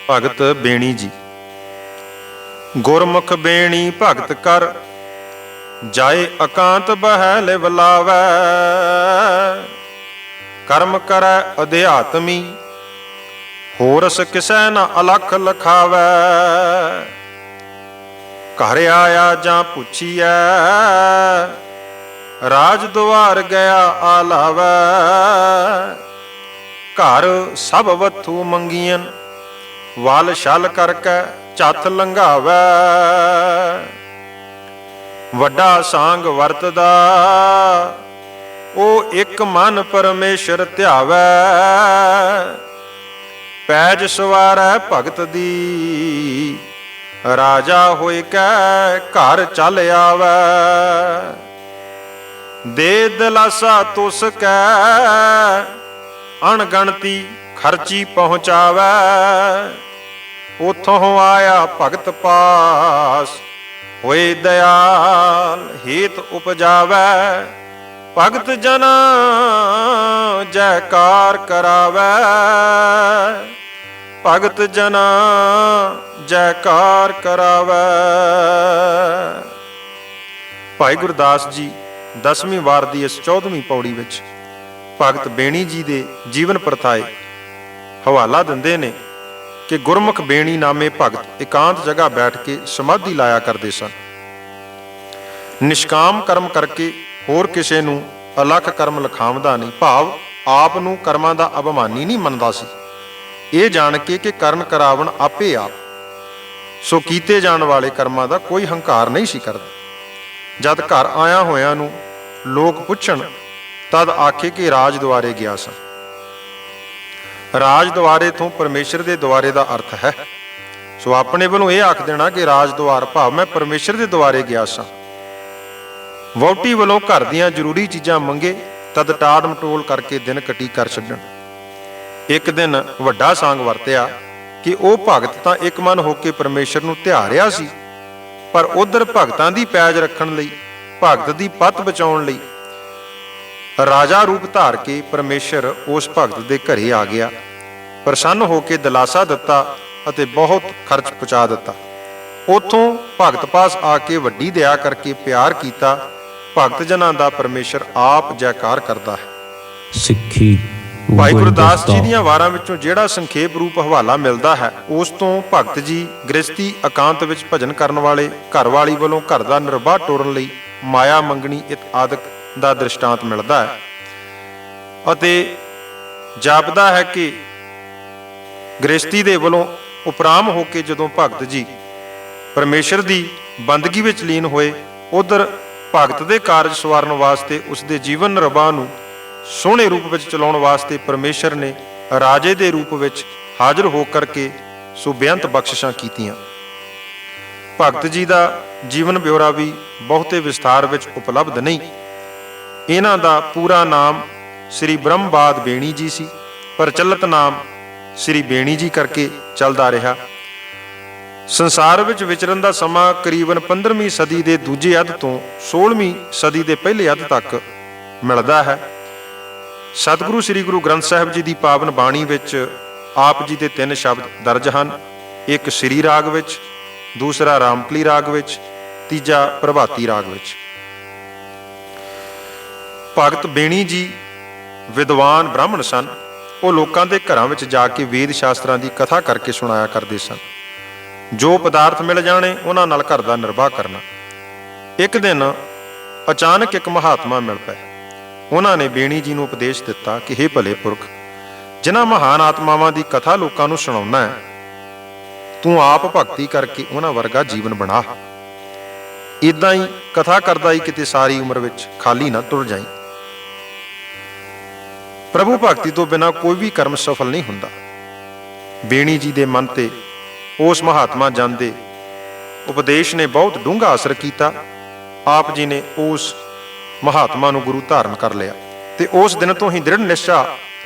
भगत बेणी जी। गुरमुख बेणी भगत कर, जाए एकांत बहल बुलावै। कर्म करै अध्यात्मी, होरस किसै न अलख लखावै। घर आया जां पुछिया, राज द्वार गया आलावै। घर सब वथू मंगियन, वल छल करके झथ लंघावै। वड्डा सांग वरतदा, ओ एक मन परमेश्वर ध्यावै। पैज सवारै भगत दी, राजा होए कै घर चल आवै। दे दिलासा तुस कै, अणगणती खर्ची पहुँचावै। उथों आया भगत पास, होए दयाल हेत उपजावै। भगत जना जयकार करावै। भगत जना जयकार करावै। भाई गुरदास जी 10ਵੀਂ ਵਾਰ ਦੀ ਇਸ 14ਵੀਂ ਪੌੜੀ ਵਿੱਚ ਭਗਤ ਬੇਣੀ ਜੀ ਦੇ ਜੀਵਨ ਪ੍ਰਥਾਏ ਹਵਾਲਾ ਦਿੰਦੇ ਨੇ ਕਿ ਗੁਰਮੁਖ ਬੇਣੀ ਨਾਮੇ ਭਗਤ ਇਕਾਂਤ ਜਗ੍ਹਾ ਬੈਠ ਕੇ ਸਮਾਧੀ ਲਾਇਆ ਕਰਦੇ ਸਨ। ਨਿਸ਼ਕਾਮ ਕਰਮ ਕਰਕੇ ਹੋਰ ਕਿਸੇ ਨੂੰ ਅਲੱਖ ਕਰਮ ਲਿਖਾਉਂਦਾ ਨਹੀਂ, ਭਾਵ ਆਪ ਨੂੰ ਕਰਮਾਂ ਦਾ ਅਭਿਮਾਨੀ ਨਹੀਂ ਮੰਨਦਾ ਸੀ। ਇਹ ਜਾਣ ਕੇ ਕਿ ਕਰਨ ਕਰਾਵਣ ਆਪੇ ਆਪ, ਸੋ ਕੀਤੇ ਜਾਣ ਵਾਲੇ ਕਰਮਾਂ ਦਾ ਕੋਈ ਹੰਕਾਰ ਨਹੀਂ ਸੀ ਕਰਦਾ। ਜਦ ਘਰ ਆਇਆ ਹੋਇਆਂ ਨੂੰ ਲੋਕ ਪੁੱਛਣ ਤਦ ਆਖੇ ਕਿ ਰਾਜ ਦੁਆਰੇ ਗਿਆ ਸਾਂ। ਰਾਜ ਦੁਆਰੇ ਤੋਂ ਪਰਮੇਸ਼ਰ ਦੇ ਦੁਆਰੇ ਦਾ ਅਰਥ ਹੈ। ਸੋ ਆਪਣੇ ਵੱਲੋਂ ਇਹ ਆਖ ਦੇਣਾ ਕਿ ਰਾਜ ਦੁਆਰ ਭਾਵ ਮੈਂ ਪਰਮੇਸ਼ਰ ਦੇ ਦੁਆਰੇ ਗਿਆ ਸਾਂ। ਵਹੁਟੀ ਵੱਲੋਂ ਘਰ ਦੀਆਂ ਜ਼ਰੂਰੀ ਚੀਜ਼ਾਂ ਮੰਗੇ ਤਦ ਟਾੜ ਮਟੋਲ ਕਰਕੇ ਦਿਨ ਕੱਟੀ ਕਰ ਛੱਡਣ। ਇੱਕ ਦਿਨ ਵੱਡਾ ਸਾਂਗ ਵਰਤਿਆ ਕਿ ਉਹ ਭਗਤ ਤਾਂ ਇੱਕ ਮਨ ਹੋ ਕੇ ਪਰਮੇਸ਼ਰ ਨੂੰ ਧਿਆ ਰਿਹਾ ਸੀ, ਪਰ ਉਧਰ ਭਗਤਾਂ ਦੀ ਪੈਜ ਰੱਖਣ ਲਈ, ਭਗਤ ਦੀ ਪੱਤ ਬਚਾਉਣ ਲਈ ਰਾਜਾ ਰੂਪ ਧਾਰ ਕੇ ਪਰਮੇਸ਼ਰ ਉਸ ਭਗਤ ਦੇ ਘਰੇ ਆ ਗਿਆ। ਪ੍ਰਸੰਨ ਹੋ ਕੇ ਦਿਲਾਸਾ ਦਿੱਤਾ ਅਤੇ ਬਹੁਤ ਖਰਚ ਪਹੁੰਚਾ ਦਿੱਤਾ। ਉੱਥੋਂ ਭਗਤ ਪਾਸ ਆ ਕੇ ਵੱਡੀ ਦਇਆ ਕਰਕੇ ਪਿਆਰ ਕੀਤਾ। ਭਗਤ ਜਨਾਂ ਦਾ ਪਰਮੇਸ਼ਰ ਆਪ ਜੈਕਾਰ ਕਰਦਾ ਹੈ। ਸਿੱਖੀ ਭਾਈ ਗੁਰਦਾਸ ਜੀ ਦੀਆਂ ਵਾਰਾਂ ਵਿੱਚੋਂ ਜਿਹੜਾ ਸੰਖੇਪ ਰੂਪ ਹਵਾਲਾ ਮਿਲਦਾ ਹੈ, ਉਸ ਤੋਂ ਭਗਤ ਜੀ ਗ੍ਰਸਤੀ ਇਕਾਂਤ ਵਿੱਚ ਭਜਨ ਕਰਨ ਵਾਲੇ ਘਰਵਾਲੀ ਵੱਲੋਂ ਘਰ ਦਾ ਨਿਰਬਾਹ ਟੋਰਨ ਲਈ ਮਾਇਆ ਮੰਗਣੀ ਆਦਿਕ ਦਾ ਦ੍ਰਿਸ਼ਟਾਂਤ ਮਿਲਦਾ ਹੈ ਅਤੇ ਜਾਪਦਾ ਹੈ ਕਿ ਗ੍ਰਸਤੀ ਦੇ ਵੱਲੋਂ ਉਪਰਾਮ ਹੋ ਕੇ ਜਦੋਂ ਭਗਤ ਜੀ ਪਰਮੇਸ਼ਰ ਦੀ ਬੰਦਗੀ ਵਿੱਚ ਲੀਨ ਹੋਏ, ਉਧਰ ਭਗਤ ਦੇ ਕਾਰਜ ਸਵਾਰਨ ਵਾਸਤੇ ਉਸ ਦੇ ਜੀਵਨ ਨਿਰਬਾਹ ਨੂੰ ਸੋਹਣੇ ਰੂਪ ਵਿੱਚ ਚਲਾਉਣ ਵਾਸਤੇ ਪਰਮੇਸ਼ਰ ਨੇ ਰਾਜੇ ਦੇ ਰੂਪ ਵਿੱਚ ਹਾਜ਼ਰ ਹੋ ਕਰਕੇ ਸੋ ਬੇਅੰਤ ਬਖਸ਼ਿਸ਼ਾਂ ਕੀਤੀਆਂ। ਭਗਤ ਜੀ ਦਾ ਜੀਵਨ ਬਿਉਰਾ ਵੀ ਬਹੁਤੇ ਵਿਸਥਾਰ ਵਿੱਚ ਉਪਲਬਧ ਨਹੀਂ। ਇਹਨਾਂ ਦਾ ਪੂਰਾ ਨਾਮ ਸ੍ਰੀ ਬ੍ਰਹਮਬਾਦ ਬੇਣੀ ਜੀ ਸੀ, ਪ੍ਰਚਲਿਤ ਨਾਮ ਸ੍ਰੀ ਬੇਣੀ ਜੀ ਕਰਕੇ ਚੱਲਦਾ ਰਿਹਾ। ਸੰਸਾਰ ਵਿੱਚ ਵਿਚਰਨ ਦਾ ਸਮਾਂ ਕਰੀਬਨ 15ਵੀਂ ਸਦੀ ਦੇ ਦੂਜੇ ਅੱਧ ਤੋਂ 16ਵੀਂ ਸਦੀ ਦੇ ਪਹਿਲੇ ਅੱਧ ਤੱਕ ਮਿਲਦਾ ਹੈ। ਸਤਿਗੁਰੂ ਸ੍ਰੀ ਗੁਰੂ ਗ੍ਰੰਥ ਸਾਹਿਬ ਜੀ ਦੀ ਪਾਵਨ ਬਾਣੀ ਵਿੱਚ ਆਪ ਜੀ ਦੇ 3 ਸ਼ਬਦ ਦਰਜ ਹਨ। ਇੱਕ ਸ੍ਰੀ ਰਾਗ ਵਿੱਚ, ਦੂਸਰਾ ਰਾਮਕਲੀ ਰਾਗ ਵਿੱਚ, ਤੀਜਾ ਪ੍ਰਭਾਤੀ ਰਾਗ ਵਿੱਚ। ਭਗਤ ਬੇਣੀ ਜੀ ਵਿਦਵਾਨ ਬ੍ਰਾਹਮਣ ਸਨ। ਉਹ ਲੋਕਾਂ ਦੇ ਘਰਾਂ ਵਿੱਚ ਜਾ ਕੇ ਵੇਦ ਸ਼ਾਸਤਰਾਂ ਦੀ ਕਥਾ ਕਰਕੇ ਸੁਣਾਇਆ ਕਰਦੇ ਸਨ। ਜੋ ਪਦਾਰਥ ਮਿਲ ਜਾਣੇ ਉਹਨਾਂ ਨਾਲ ਘਰ ਦਾ ਨਿਰਬਾਹ ਕਰਨਾ। ਇੱਕ ਦਿਨ ਅਚਾਨਕ ਇੱਕ ਮਹਾਤਮਾ ਮਿਲ ਪਏ। ਉਹਨਾਂ ਨੇ ਬੇਣੀ ਜੀ ਨੂੰ ਉਪਦੇਸ਼ ਦਿੱਤਾ ਕਿ ਹੇ ਭਲੇ ਪੁਰਖ, ਜਿਨ੍ਹਾਂ ਮਹਾਨ ਆਤਮਾਵਾਂ ਦੀ ਕਥਾ ਲੋਕਾਂ ਨੂੰ ਸੁਣਾਉਣਾ ਹੈ, ਤੂੰ ਆਪ ਭਗਤੀ ਕਰਕੇ ਉਹਨਾਂ ਵਰਗਾ ਜੀਵਨ ਬਣਾ। ਇਦਾਂ ਹੀ ਕਥਾ ਕਰਦਾ ਹੀ ਕਿਤੇ ਸਾਰੀ ਉਮਰ ਵਿੱਚ ਖਾਲੀ ਨਾ ਤੁਰ ਜਾਈਂ। ਪ੍ਰਭੂ ਭਗਤੀ ਤੋਂ ਬਿਨਾਂ ਕੋਈ ਵੀ ਕਰਮ ਸਫਲ ਨਹੀਂ ਹੁੰਦਾ। ਬੇਣੀ ਜੀ ਦੇ ਮਨ ਤੇ ਉਸ ਮਹਾਤਮਾ ਜਨ ਦੇ ਉਪਦੇਸ਼ ਨੇ ਬਹੁਤ ਡੂੰਘਾ ਅਸਰ ਕੀਤਾ। ਆਪ ਜੀ ਨੇ ਉਸ ਮਹਾਤਮਾ ਨੂੰ ਗੁਰੂ ਧਾਰਨ ਕਰ ਲਿਆ ਤੇ ਉਸ ਦਿਨ ਤੋਂ ਹੀ ਦ੍ਰਿੜ ਨਿਸ਼ਚਾ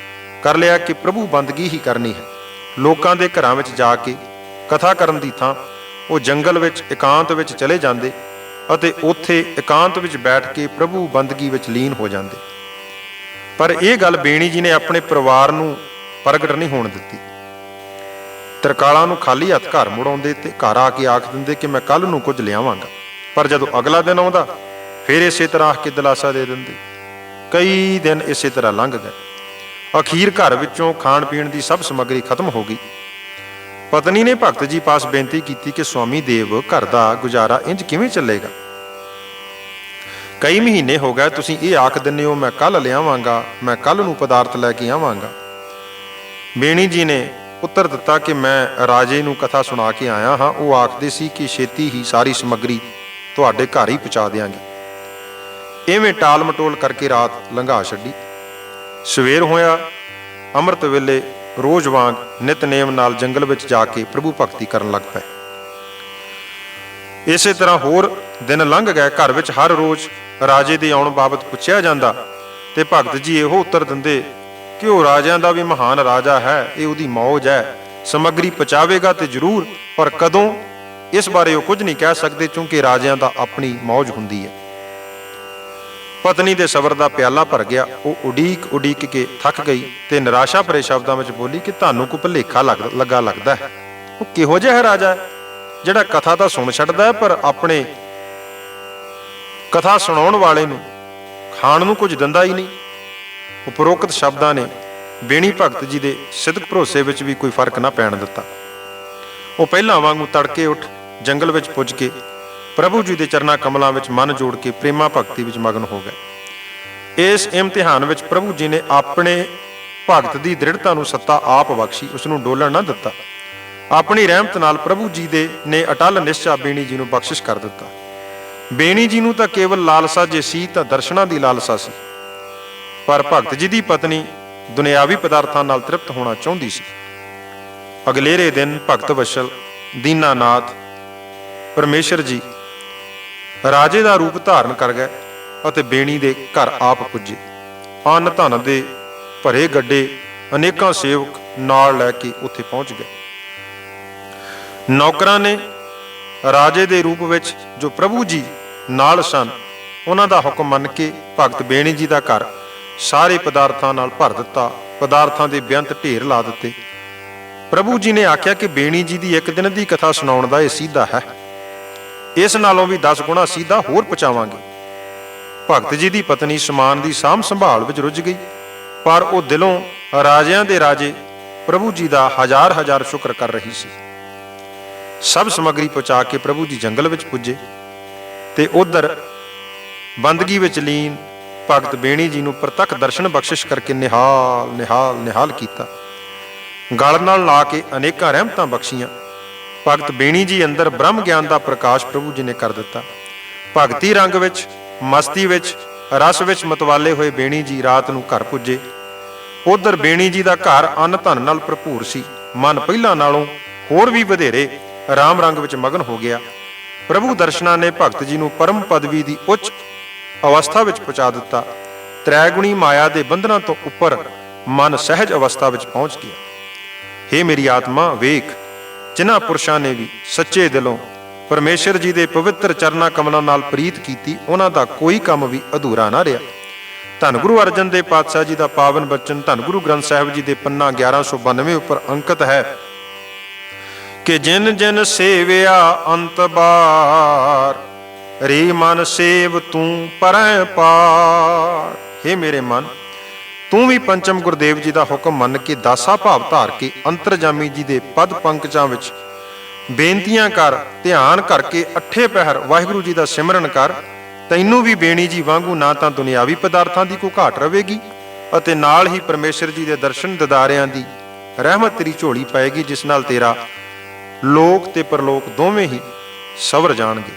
ਕਰ ਲਿਆ ਕਿ ਪ੍ਰਭੂ ਬੰਦਗੀ ਹੀ ਕਰਨੀ ਹੈ। ਲੋਕਾਂ ਦੇ ਘਰਾਂ ਵਿੱਚ ਜਾ ਕੇ ਕਥਾ ਕਰਨ ਦੀ ਥਾਂ ਉਹ ਜੰਗਲ ਵਿੱਚ ਇਕਾਂਤ ਵਿੱਚ ਚਲੇ ਜਾਂਦੇ ਅਤੇ ਉੱਥੇ ਇਕਾਂਤ ਵਿੱਚ ਬੈਠ ਕੇ ਪ੍ਰਭੂ ਬੰਦਗੀ ਵਿੱਚ ਲੀਨ ਹੋ ਜਾਂਦੇ। ਪਰ ਇਹ ਗੱਲ ਬੇਣੀ ਜੀ ਨੇ ਆਪਣੇ ਪਰਿਵਾਰ ਨੂੰ ਪ੍ਰਗਟ ਨਹੀਂ ਹੋਣ ਦਿੱਤੀ। ਤਰਕਾਲਾਂ ਨੂੰ ਖਾਲੀ ਹੱਥ ਘਰ ਮੁੜ ਆਉਂਦੇ ਤੇ ਘਰ ਆ ਕੇ ਆਖ ਦਿੰਦੇ ਕਿ ਮੈਂ ਕੱਲ ਨੂੰ ਕੁਝ ਲਿਆਵਾਂਗਾ, ਪਰ ਜਦੋਂ ਅਗਲਾ ਦਿਨ ਆਉਂਦਾ ਫਿਰ ਇਸੇ ਤਰ੍ਹਾਂ ਆਖ ਕੇ ਦਿਲਾਸਾ ਦੇ ਦਿੰਦੇ। ਕਈ ਦਿਨ ਇਸੇ ਤਰ੍ਹਾਂ ਲੰਘ ਗਏ। ਅਖੀਰ ਘਰ ਵਿੱਚੋਂ ਖਾਣ ਪੀਣ ਦੀ ਸਭ ਸਮੱਗਰੀ ਖਤਮ ਹੋ ਗਈ। ਪਤਨੀ ਨੇ ਭਗਤ ਜੀ ਪਾਸ ਬੇਨਤੀ ਕੀਤੀ ਕਿ ਸੁਆਮੀ ਦੇਵ, ਘਰ ਦਾ ਗੁਜ਼ਾਰਾ ਇੰਜ ਕਿਵੇਂ ਚੱਲੇਗਾ? ਕਈ ਮਹੀਨੇ ਹੋ ਗਏ ਤੁਸੀਂ ਇਹ ਆਖ ਦਿੰਦੇ ਹੋ ਮੈਂ ਕੱਲ ਲਿਆਵਾਂਗਾ, ਮੈਂ ਕੱਲ ਨੂੰ ਪਦਾਰਥ ਲੈ ਕੇ ਆਵਾਂਗਾ। ਬੇਣੀ ਜੀ ਨੇ ਉੱਤਰ ਦਿੱਤਾ ਕਿ ਮੈਂ ਰਾਜੇ ਨੂੰ ਕਥਾ ਸੁਣਾ ਕੇ ਆਇਆ ਹਾਂ, ਉਹ ਆਖਦੇ ਸੀ ਕਿ ਛੇਤੀ ਹੀ ਸਾਰੀ ਸਮੱਗਰੀ ਤੁਹਾਡੇ ਘਰ ਹੀ ਪਹੁੰਚਾ ਦਿਆਂਗੇ। ਇਵੇਂ ਟਾਲ ਮਟੋਲ ਕਰਕੇ ਰਾਤ ਲੰਘਾ ਛੱਡੀ। ਸਵੇਰ ਹੋਇਆ, ਅੰਮ੍ਰਿਤ ਵੇਲੇ ਰੋਜ਼ ਵਾਂਗ ਨਿਤਨੇਮ ਨਾਲ ਜੰਗਲ ਵਿੱਚ ਜਾ ਕੇ ਪ੍ਰਭੂ ਭਗਤੀ ਕਰਨ ਲੱਗ ਪਏ। ਇਸੇ ਤਰ੍ਹਾਂ ਹੋਰ ਦਿਨ ਲੰਘ ਗਏ। ਘਰ ਵਿੱਚ ਹਰ ਰੋਜ਼ ਰਾਜੇ ਦੇ ਆਉਣ ਬਾਬਤ ਪੁੱਛਿਆ ਜਾਂਦਾ ਤੇ ਭਗਤ ਜੀ ਇਹੋ ਉੱਤਰ ਦਿੰਦੇ ਕਿ ਉਹ ਰਾਜਿਆਂ ਦਾ ਵੀ ਮਹਾਨ ਰਾਜਾ ਹੈ, ਇਹ ਉਹਦੀ ਮੌਜ ਹੈ, ਸਮੱਗਰੀ ਪਹੁੰਚਾਵੇਗਾ ਤੇ ਜ਼ਰੂਰ, ਪਰ ਕਦੋਂ ਇਸ ਬਾਰੇ ਉਹ ਕੁਝ ਨਹੀਂ ਕਹਿ ਸਕਦੇ ਕਿਉਂਕਿ ਰਾਜਿਆਂ ਦਾ ਆਪਣੀ ਮੌਜ ਹੁੰਦੀ ਹੈ। ਪਤਨੀ ਦੇ ਸਬਰ ਦਾ ਪਿਆਲਾ ਭਰ ਗਿਆ। ਉਹ ਉਡੀਕ ਕੇ ਥੱਕ ਗਈ ਤੇ ਨਿਰਾਸ਼ਾ ਭਰੇ ਸ਼ਬਦਾਂ ਵਿੱਚ ਬੋਲੀ ਕਿ ਤੁਹਾਨੂੰ ਕੋਈ ਭੁਲੇਖਾ ਲੱਗਾ ਲੱਗਦਾ ਹੈ। ਉਹ ਕਿਹੋ ਜਿਹਾ ਰਾਜਾ ਹੈ ਜਿਹੜਾ ਕਥਾ ਤਾਂ ਸੁਣ ਛੱਡਦਾ ਹੈ ਪਰ ਆਪਣੇ ਕਥਾ ਸੁਣਾਉਣ ਵਾਲੇ ਨੂੰ ਖਾਣ ਨੂੰ ਕੁਝ ਦਿੰਦਾ ਹੀ ਨਹੀਂ। ਉਪਰੋਕਤ ਸ਼ਬਦਾਂ ਨੇ ਬੇਣੀ ਭਗਤ ਜੀ ਦੇ ਸਿੱਧਕ ਭਰੋਸੇ ਵਿੱਚ ਵੀ ਕੋਈ ਫਰਕ ਨਾ ਪੈਣ ਦਿੱਤਾ। ਉਹ ਪਹਿਲਾਂ ਵਾਂਗੂ ਤੜਕੇ ਉੱਠ ਜੰਗਲ ਵਿੱਚ ਪੁੱਜ ਕੇ ਪ੍ਰਭੂ ਜੀ ਦੇ ਚਰਨਾਂ ਕਮਲਾਂ ਵਿੱਚ ਮਨ ਜੋੜ ਕੇ ਪ੍ਰੇਮਾ ਭਗਤੀ ਵਿੱਚ ਮਗਨ ਹੋ ਗਏ। ਇਸ ਇਮਤਿਹਾਨ ਵਿੱਚ ਪ੍ਰਭੂ ਜੀ ਨੇ ਆਪਣੇ ਭਗਤ ਦੀ ਦ੍ਰਿੜਤਾ ਨੂੰ ਸੱਤਾ ਆਪ ਬਖਸ਼ੀ, ਉਸ ਨੂੰ ਡੋਲਣ ਨਾ ਦਿੱਤਾ। ਆਪਣੀ ਰਹਿਮਤ ਨਾਲ ਪ੍ਰਭੂ ਜੀ ਨੇ ਅਟਲ ਨਿਸ਼ਚਾ ਬੇਣੀ ਜੀ ਨੂੰ ਬਖਸ਼ਿਸ਼ ਕਰ ਦਿੱਤਾ। ਬੇਣੀ ਜੀ ਨੂੰ ਤਾਂ ਕੇਵਲ ਲਾਲਸਾ ਜੇ ਸੀ ਤਾਂ ਦਰਸ਼ਨਾਂ ਦੀ ਲਾਲਸਾ ਸੀ, ਪਰ ਭਗਤ ਜੀ ਦੀ ਪਤਨੀ ਦੁਨਿਆਵੀ ਪਦਾਰਥਾਂ ਨਾਲ ਤ੍ਰਿਪਤ ਹੋਣਾ ਚਾਹੁੰਦੀ ਸੀ। ਅਗਲੇਰੇ ਦਿਨ ਭਗਤ ਵਸ਼ਲ ਦੀਨਾਨਾਥ ਪਰਮੇਸ਼ਰ ਜੀ ਰਾਜੇ ਦਾ ਰੂਪ ਧਾਰਨ ਕਰ ਗਏ ਅਤੇ ਬੇਣੀ ਦੇ ਘਰ ਆਪ ਪੁੱਜੇ। ਅੰਨ ਧਨ ਦੇ ਭਰੇ ਗੱਡੇ ਅਨੇਕਾਂ ਸੇਵਕ ਨਾਲ ਲੈ ਕੇ ਉੱਥੇ ਪਹੁੰਚ ਗਏ। ਨੌਕਰਾਂ ਨੇ ਰਾਜੇ ਦੇ ਰੂਪ ਵਿੱਚ ਜੋ ਪ੍ਰਭੂ ਜੀ ਨਾਲ ਸਨ, ਉਹਨਾਂ ਦਾ ਹੁਕਮ ਮੰਨ ਕੇ ਭਗਤ ਬੇਣੀ ਜੀ ਦਾ ਘਰ ਸਾਰੇ ਪਦਾਰਥਾਂ ਨਾਲ ਭਰ ਦਿੱਤਾ। ਪਦਾਰਥਾਂ ਦੇ ਬੇਅੰਤ ਢੇਰ ਲਾ ਦਿੱਤੇ। ਪ੍ਰਭੂ ਜੀ ਨੇ ਆਖਿਆ ਕਿ ਬੇਣੀ ਜੀ ਦੀ ਇੱਕ ਦਿਨ ਦੀ ਕਥਾ ਸੁਣਾਉਣ ਦਾ ਇਹ ਸਿੱਧਾ ਹੈ, ਇਸ ਨਾਲੋਂ ਵੀ 10 ਗੁਣਾ ਸਿੱਧਾ ਹੋਰ ਪਹੁੰਚਾਵਾਂਗੇ। ਭਗਤ ਜੀ ਦੀ ਪਤਨੀ ਸਮਾਨ ਦੀ ਸਾਂਭ ਸੰਭਾਲ ਵਿੱਚ ਰੁੱਝ ਗਈ, ਪਰ ਉਹ ਦਿਲੋਂ ਰਾਜਿਆਂ ਦੇ ਰਾਜੇ ਪ੍ਰਭੂ ਜੀ ਦਾ ਹਜ਼ਾਰ ਸ਼ੁਕਰ ਕਰ ਰਹੀ ਸੀ। ਸਭ ਸਮੱਗਰੀ ਪਹੁੰਚਾ ਕੇ ਪ੍ਰਭੂ ਜੀ ਜੰਗਲ ਵਿੱਚ ਪੁੱਜੇ ਤੇ ਉਧਰ ਬੰਦਗੀ ਵਿੱਚ ਲੀਨ ਭਗਤ ਬੇਣੀ ਜੀ ਨੂੰ ਪ੍ਰਤੱਖ ਦਰਸ਼ਨ ਬਖਸ਼ਿਸ਼ ਕਰਕੇ ਨਿਹਾਲ ਕੀਤਾ। ਗਲ ਨਾਲ ਲਾ ਕੇ ਅਨੇਕਾਂ ਰਹਿਮਤਾਂ ਬਖਸ਼ੀਆਂ। ਭਗਤ ਬੇਣੀ ਜੀ ਅੰਦਰ ਬ੍ਰਹਮ ਗਿਆਨ ਦਾ ਪ੍ਰਕਾਸ਼ ਪ੍ਰਭੂ ਜੀ ਨੇ ਕਰ ਦਿੱਤਾ। ਭਗਤੀ ਰੰਗ ਵਿੱਚ, ਮਸਤੀ ਵਿੱਚ, ਰਸ ਵਿੱਚ ਮਤਵਾਲੇ ਹੋਏ ਬੇਣੀ ਜੀ ਰਾਤ ਨੂੰ ਘਰ ਪੁੱਜੇ। ਉਧਰ ਬੇਣੀ ਜੀ ਦਾ ਘਰ ਅੰਨ ਧਨ ਨਾਲ ਭਰਪੂਰ ਸੀ। ਮਨ ਪਹਿਲਾਂ ਨਾਲੋਂ ਹੋਰ ਵੀ ਵਧੇਰੇ ਰਾਮ ਰੰਗ ਵਿੱਚ ਮਗਨ ਹੋ ਗਿਆ। ਪ੍ਰਭੂ ਦਰਸ਼ਨਾਂ ਨੇ ਭਗਤ ਜੀ ਨੂੰ ਪਰਮ ਪਦਵੀ ਦੀ ਉੱਚ ਅਵਸਥਾ ਵਿੱਚ ਪਹੁੰਚਾ ਦਿੱਤਾ। ਤ੍ਰੈਗੁਣੀ ਮਾਇਆ ਦੇ ਬੰਧਨਾਂ ਤੋਂ ਉੱਪਰ ਮਨ ਸਹਿਜ ਅਵਸਥਾ ਵਿੱਚ ਪਹੁੰਚ ਗਿਆ। ਹੇ ਮੇਰੀ ਆਤਮਾ, ਵੇਖ, ਜਿਨ੍ਹਾਂ ਪੁਰਸ਼ਾਂ ਨੇ ਵੀ ਸੱਚੇ ਦਿਲੋਂ ਪਰਮੇਸ਼ਰ ਜੀ ਦੇ ਪਵਿੱਤਰ ਚਰਨਾਂ ਕਮਲਾਂ ਨਾਲ ਪ੍ਰੀਤ ਕੀਤੀ, ਉਹਨਾਂ ਦਾ ਕੋਈ ਕੰਮ ਵੀ ਅਧੂਰਾ ਨਾ ਰਿਹਾ। ਧੰਨ ਗੁਰੂ ਅਰਜਨ ਦੇਵ ਪਾਤਸ਼ਾਹ ਜੀ ਦਾ ਪਾਵਨ ਬਚਨ ਧੰਨ ਗੁਰੂ ਗ੍ਰੰਥ ਸਾਹਿਬ ਜੀ ਦੇ ਪੰਨਾ 1192 ਉੱਪਰ ਅੰਕਿਤ ਹੈ ਕਿ ਜਿਨ ਜਿਨ ਸੇਵਿਆ ਅੰਤ ਬਾਰ, ਰੇ ਮਨ ਸੇਵ ਤੂੰ ਪਰੈ ਪਾਰ। ਹੇ ਮੇਰੇ ਮਨ, ਤੂੰ ਵੀ ਪੰਚਮ ਗੁਰਦੇਵ ਜੀ ਦਾ ਹੁਕਮ ਮੰਨ ਕੇ ਦਾਸਾ ਭਾਵ ਧਾਰ ਕੇ ਅੰਤਰਜਾਮੀ ਜੀ ਦੇ ਪਦ ਪੰਕਜਾਂ ਵਿੱਚ ਬੇਨਤੀਆਂ ਕਰ, ਧਿਆਨ ਕਰਕੇ ਅੱਠੇ ਪਹਿਰ ਵਾਹਿਗੁਰੂ ਜੀ ਦਾ ਸਿਮਰਨ ਕਰ। ਤੈਨੂੰ ਵੀ ਬੇਣੀ ਜੀ ਵਾਂਗੂ ਨਾ ਤਾਂ ਦੁਨਿਆਵੀ ਪਦਾਰਥਾਂ ਦੀ ਕੋਈ ਘਾਟ ਰਵੇਗੀ ਅਤੇ ਨਾਲ ਹੀ ਪਰਮੇਸ਼ਰ ਜੀ ਦੇ ਦਰਸ਼ਨ ਦਿਦਾਰਿਆਂ ਦੀ ਰਹਿਮਤ ਤੇਰੀ ਝੋਲੀ ਪਏਗੀ, ਜਿਸ ਨਾਲ ਤੇਰਾ ਲੋਕ ਤੇ ਪਰਲੋਕ ਦੋਵੇਂ ਹੀ ਸਵਰ ਜਾਣਗੇ।